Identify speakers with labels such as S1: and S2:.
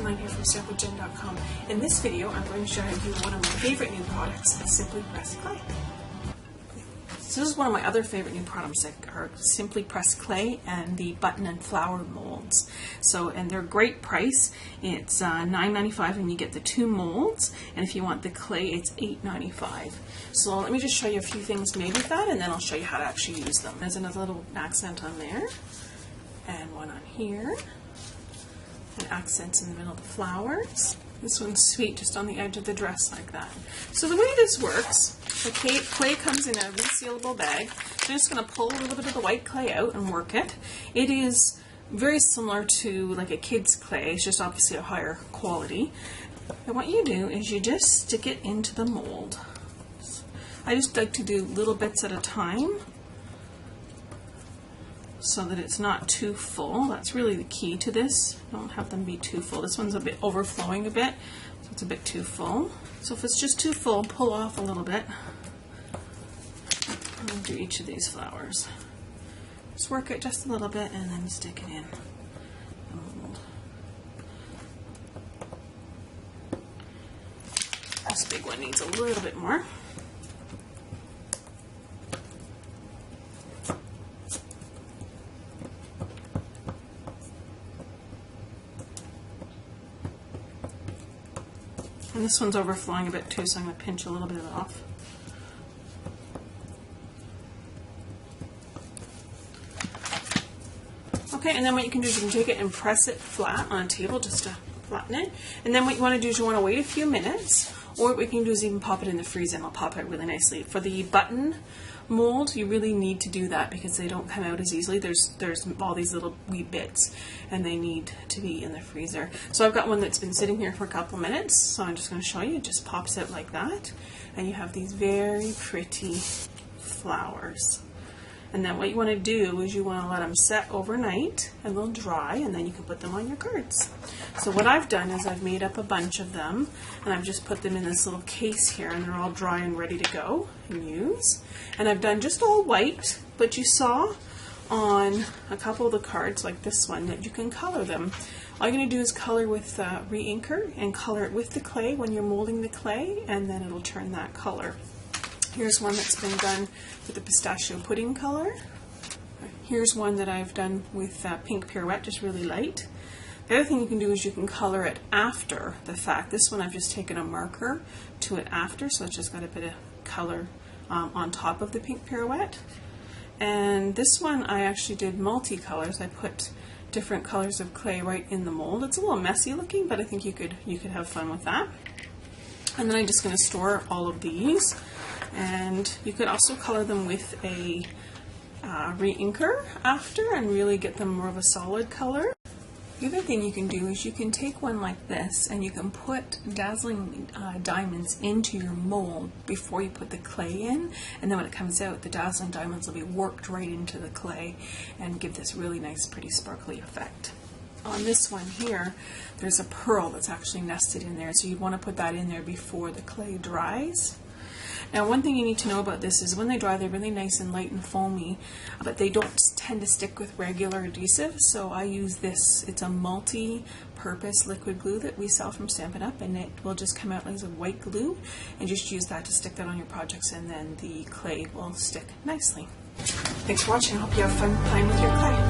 S1: Jenn here from SampleJenn.com. In this video, I'm going to show you one of my favorite new products, Simply Pressed Clay. So this is one of my other favorite new products that are Simply Pressed Clay and the button and flower molds. And they're a great price. It's $9.95 and you get the 2 molds, and if you want the clay, it's $8.95. So let me just show you a few things made with that, and then I'll show you how to actually use them. There's another little accent on there, and one on here, and accents in the middle of the flowers. This one's sweet, just on the edge of the dress like that. So the way this works, the clay comes in a resealable bag. So I'm just going to pull a little bit of the white clay out and work it. It is very similar to like a kid's clay, it's just obviously a higher quality. And what you do is you just stick it into the mold. I just like to do little bits at a time, so that it's not too full. That's really the key to this. Don't have them be too full. This one's a bit overflowing a bit, so it's a bit too full. So if it's just too full, pull off a little bit. And do each of these flowers. Just work it just a little bit and then stick it in the mold. This big one needs a little bit more. And this one's overflowing a bit too, so I'm going to pinch a little bit of it off. Okay, and then what you can do is you can take it and press it flat on a table just to flatten it. And then what you want to do is you want to wait a few minutes, or what we can do is even pop it in the freezer and it'll pop out really nicely. For the button mold, you really need to do that because they don't come out as easily. There's all these little wee bits and they need to be in the freezer. So I've got one that's been sitting here for a couple minutes, so I'm just going to show you. It just pops out like that and you have these very pretty flowers. And then what you want to do is you want to let them set overnight and they'll dry, and then you can put them on your cards. So what I've done is I've made up a bunch of them and I've just put them in this little case here, and they're all dry and ready to go and use. And I've done just all white, but you saw on a couple of the cards like this one that you can color them. All you're going to do is color with re-inker and color it with the clay when you're molding the clay, and then it'll turn that color. Here's one that's been done with the pistachio pudding color. Here's one that I've done with pink pirouette, just really light. The other thing you can do is you can color it after the fact. This one I've just taken a marker to it after, so it's just got a bit of color on top of the pink pirouette. And this one I actually did multicolors. I put different colors of clay right in the mold. It's a little messy looking, but I think you could have fun with that. And then I'm just going to store all of these. And you could also color them with a re-inker after and really get them more of a solid color. The other thing you can do is you can take one like this and you can put dazzling diamonds into your mold before you put the clay in, and then when it comes out, the dazzling diamonds will be worked right into the clay and give this really nice, pretty sparkly effect. On this one here, there's a pearl that's actually nested in there, so you'd want to put that in there before the clay dries. Now, one thing you need to know about this is when they dry, they're really nice and light and foamy, but they don't tend to stick with regular adhesive, so I use this. It's a multi-purpose liquid glue that we sell from Stampin' Up, and it will just come out as a white glue, and just use that to stick that on your projects, and then the clay will stick nicely. Thanks for watching. I hope you have fun playing with your clay.